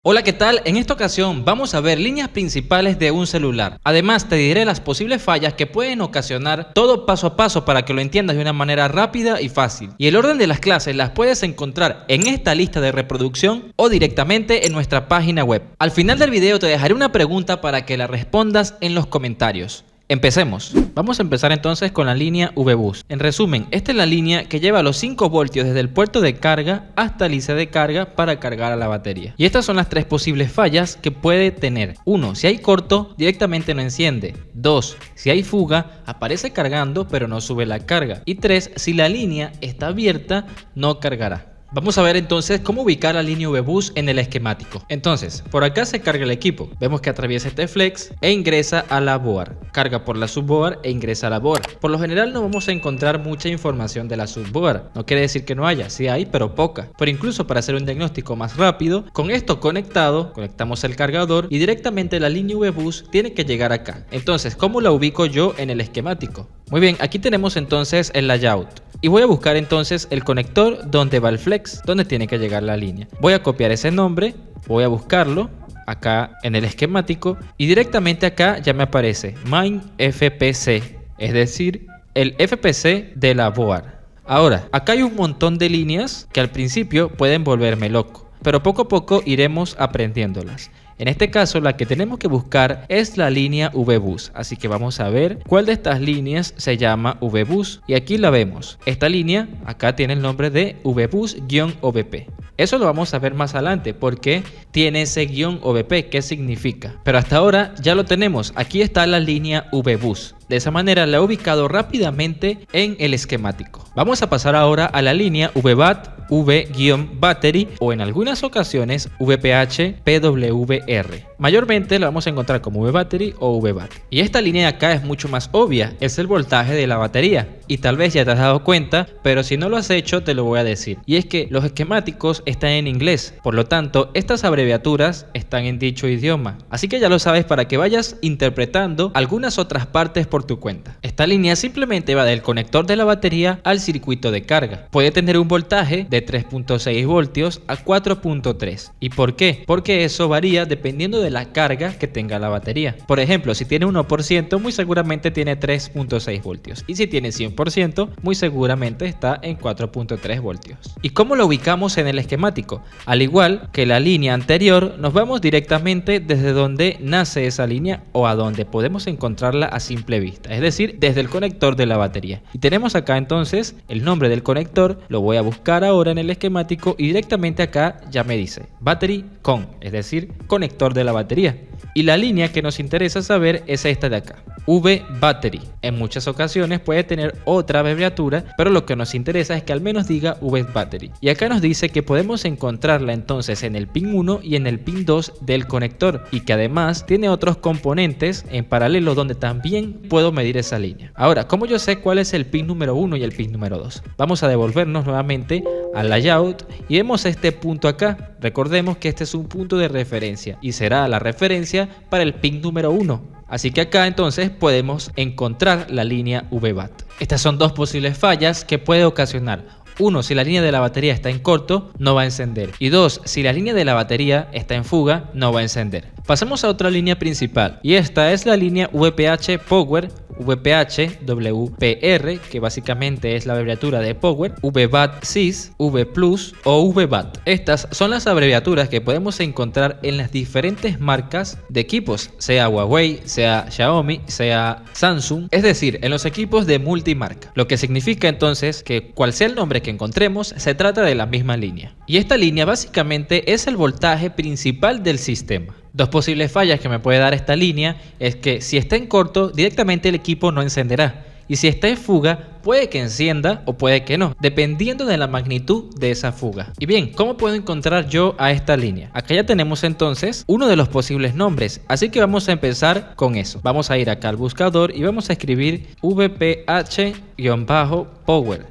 Hola, ¿qué tal? En esta ocasión vamos a ver líneas principales de un celular. Además te diré las posibles fallas que pueden ocasionar, todo paso a paso para que lo entiendas de una manera rápida y fácil. Y el orden de las clases las puedes encontrar en esta lista de reproducción o directamente en nuestra página web. Al final del video te dejaré una pregunta para que la respondas en los comentarios. Empecemos. Vamos a empezar entonces con la línea VBus. En resumen, esta es la línea que lleva los 5 voltios desde el puerto de carga hasta el IC de carga para cargar a la batería. Y estas son las 3 posibles fallas que puede tener. 1. Si hay corto, directamente no enciende. 2. Si hay fuga, aparece cargando pero no sube la carga. Y 3. Si la línea está abierta, no cargará. Vamos a ver entonces cómo ubicar la línea VBus en el esquemático. Entonces, por acá se carga el equipo. Vemos que atraviesa este flex e ingresa a la board. Carga por la subboard e ingresa a la board. Por lo general no vamos a encontrar mucha información de la subboard. No quiere decir que no haya, sí hay, pero poca. Pero incluso para hacer un diagnóstico más rápido, con esto conectado, conectamos el cargador y directamente la línea VBus tiene que llegar acá. Entonces, ¿cómo la ubico yo en el esquemático? Muy bien, aquí tenemos entonces el layout. Y voy a buscar entonces el conector donde va el flex, donde tiene que llegar la línea. Voy a copiar ese nombre, voy a buscarlo acá en el esquemático y directamente acá ya me aparece Main FPC, es decir, el FPC de la board. Ahora, acá hay un montón de líneas que al principio pueden volverme loco, pero poco a poco iremos aprendiéndolas. En este caso, la que tenemos que buscar es la línea VBus, así que vamos a ver cuál de estas líneas se llama VBus. Y aquí la vemos. Esta línea acá tiene el nombre de VBus-OVP. Eso lo vamos a ver más adelante porque tiene ese "-OVP", ¿qué significa? Pero hasta ahora ya lo tenemos. Aquí está la línea VBus. De esa manera la he ubicado rápidamente en el esquemático. Vamos a pasar ahora a la línea VBAT, V-Battery o en algunas ocasiones VPH-PWR. Mayormente la vamos a encontrar como V-Battery o VBAT. Y esta línea de acá es mucho más obvia, es el voltaje de la batería. Y tal vez ya te has dado cuenta, pero si no lo has hecho te lo voy a decir. Y es que los esquemáticos están en inglés, por lo tanto estas abreviaturas están en dicho idioma. Así que ya lo sabes para que vayas interpretando algunas otras partes por tu cuenta. Esta línea simplemente va del conector de la batería al circuito de carga. Puede tener un voltaje de 3.6 voltios a 4.3. ¿Y por qué? Porque eso varía dependiendo de la carga que tenga la batería. Por ejemplo, si tiene 1%, muy seguramente tiene 3.6 voltios. Y si tiene 100%, muy seguramente está en 4.3 voltios. ¿Y cómo lo ubicamos en el esquemático? Al igual que la línea anterior, nos vamos directamente desde donde nace esa línea o a donde podemos encontrarla a simple vista. Es decir, desde el conector de la batería. Y tenemos acá entonces el nombre del conector. Lo voy a buscar ahora en el esquemático y directamente acá ya me dice Battery Con, es decir, conector de la batería. Y la línea que nos interesa saber es esta de acá, V-Battery. En muchas ocasiones puede tener otra abreviatura, pero lo que nos interesa es que al menos diga V-Battery. Y acá nos dice que podemos encontrarla entonces en el pin 1 y en el pin 2 del conector, y que además tiene otros componentes en paralelo donde también puedo medir esa línea. Ahora, ¿cómo yo sé cuál es el pin número 1 y el pin número 2? Vamos a devolvernos nuevamente al layout y vemos este punto acá. Recordemos que este es un punto de referencia y será la referencia para el pin número 1. Así que acá entonces podemos encontrar la línea VBAT. Estas son dos posibles fallas que puede ocasionar. 1. Si la línea de la batería está en corto, no va a encender. Y 2. Si la línea de la batería está en fuga, no va a encender. Pasamos a otra línea principal y esta es la línea VPH Power, VPH-WPR, que básicamente es la abreviatura de Power, VBAT-Sys, V Plus o VBAT. Estas son las abreviaturas que podemos encontrar en las diferentes marcas de equipos, sea Huawei, sea Xiaomi, sea Samsung, es decir, en los equipos de multimarca. Lo que significa entonces que cual sea el nombre que encontremos, se trata de la misma línea. Y esta línea básicamente es el voltaje principal del sistema. Dos posibles fallas que me puede dar esta línea es que si está en corto, directamente el equipo no encenderá. Y si está en fuga, puede que encienda o puede que no, dependiendo de la magnitud de esa fuga. Y bien, ¿cómo puedo encontrar yo a esta línea? Acá ya tenemos entonces uno de los posibles nombres, así que vamos a empezar con eso. Vamos a ir acá al buscador y vamos a escribir VPH-Power.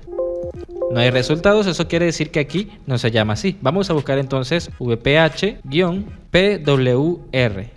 No hay resultados, eso quiere decir que aquí no se llama así. Vamos a buscar entonces VPH-PWR.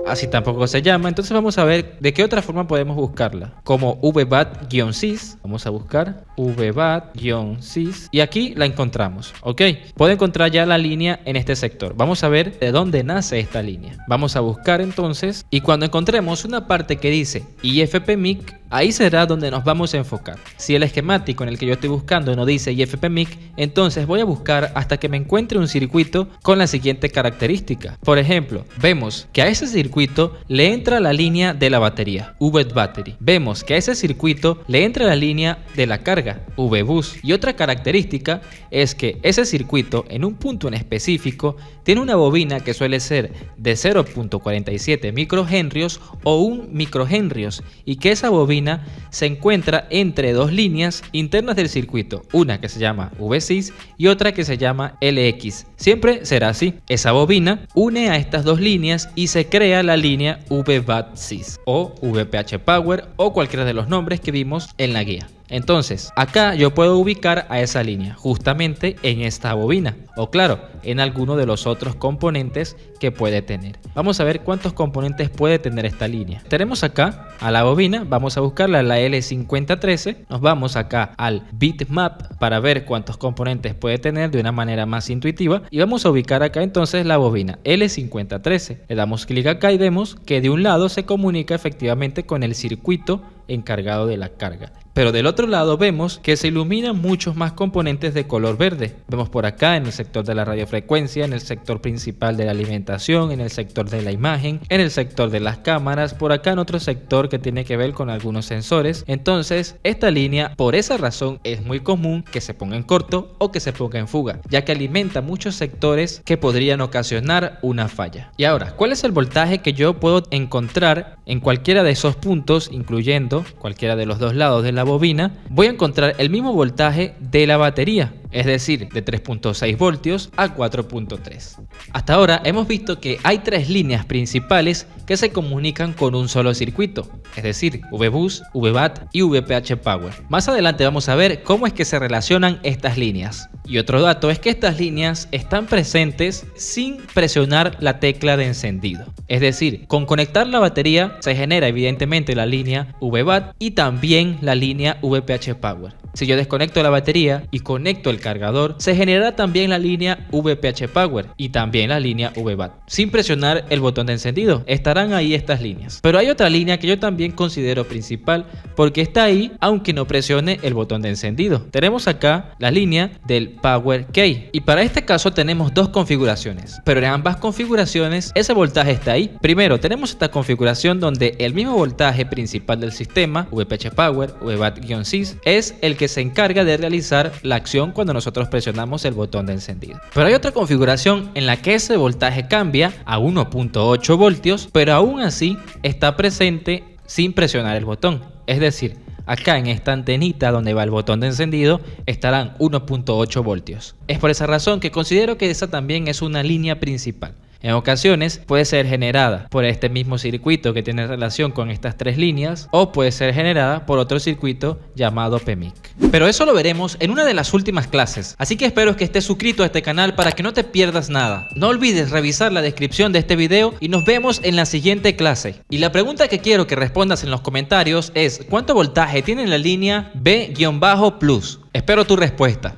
así tampoco se llama. Entonces vamos a ver de qué otra forma podemos buscarla, como VBAT-sys. Vamos a buscar VBAT-sys y aquí la encontramos. Ok, puedo encontrar ya la línea en este sector. Vamos a ver de dónde nace esta línea. Vamos a buscar entonces, y cuando encontremos una parte que dice IFPMIC, ahí será donde nos vamos a enfocar. Si el esquemático en el que yo estoy buscando no dice IFPMIC, entonces voy a buscar hasta que me encuentre un circuito con la siguiente característica. Por ejemplo, vemos que a ese circuito le entra la línea de la batería, VBAT Battery. Vemos que a ese circuito le entra la línea de la carga, VBus. Y otra característica es que ese circuito en un punto en específico tiene una bobina que suele ser de 0.47 microhenrios o 1 microhenrios, y que esa bobina se encuentra entre dos líneas internas del circuito, una que se llama VSys y otra que se llama LX. Siempre será así. Esa bobina une a estas dos líneas y se crea la línea VBAT-sys o VPH Power o cualquiera de los nombres que vimos en la guía. Entonces, acá yo puedo ubicar a esa línea justamente en esta bobina, o claro, en alguno de los otros componentes que puede tener. Vamos a ver cuántos componentes puede tener esta línea. Tenemos acá a la bobina, vamos a buscarla en la L5013, nos vamos acá al bitmap para ver cuántos componentes puede tener de una manera más intuitiva y vamos a ubicar acá entonces la bobina L5013. Le damos clic acá y vemos que de un lado se comunica efectivamente con el circuito encargado de la carga, pero del otro lado vemos que se iluminan muchos más componentes de color verde. Vemos por acá en el sector de la radiofrecuencia, en el sector principal de la alimentación, en el sector de la imagen, en el sector de las cámaras, por acá en otro sector que tiene que ver con algunos sensores. Entonces esta línea, por esa razón, es muy común que se ponga en corto o que se ponga en fuga, ya que alimenta muchos sectores que podrían ocasionar una falla. Y ahora, ¿cuál es el voltaje que yo puedo encontrar en cualquiera de esos puntos, incluyendo cualquiera de los dos lados de la bobina? Voy a encontrar el mismo voltaje de la batería, es decir, de 3.6 voltios a 4.3. Hasta ahora hemos visto que hay tres líneas principales que se comunican con un solo circuito, es decir, VBus, VBAT y VPH Power. Más adelante vamos a ver cómo es que se relacionan estas líneas. Y otro dato es que estas líneas están presentes sin presionar la tecla de encendido. Es decir, con conectar la batería se genera evidentemente la línea VBAT y también la línea VPH Power. Si yo desconecto la batería y conecto el cargador, se generará también la línea VPH Power y también la línea VBAT. Sin presionar el botón de encendido, estarán ahí estas líneas. Pero hay otra línea que yo también considero principal porque está ahí aunque no presione el botón de encendido. Tenemos acá la línea del Power Key y para este caso tenemos dos configuraciones, pero en ambas configuraciones ese voltaje está ahí. Primero tenemos esta configuración donde el mismo voltaje principal del sistema, VPH Power, VBAT-sys, es el que se encarga de realizar la acción cuando nosotros presionamos el botón de encendido. Pero hay otra configuración en la que ese voltaje cambia a 1.8 voltios, pero aún así está presente sin presionar el botón. Es decir, acá en esta antenita donde va el botón de encendido estarán 1.8 voltios. Es por esa razón que considero que esa también es una línea principal. En ocasiones puede ser generada por este mismo circuito que tiene relación con estas tres líneas o puede ser generada por otro circuito llamado PMIC. Pero eso lo veremos en una de las últimas clases, así que espero que estés suscrito a este canal para que no te pierdas nada. No olvides revisar la descripción de este video y nos vemos en la siguiente clase. Y la pregunta que quiero que respondas en los comentarios es: ¿cuánto voltaje tiene la línea B-plus? Espero tu respuesta.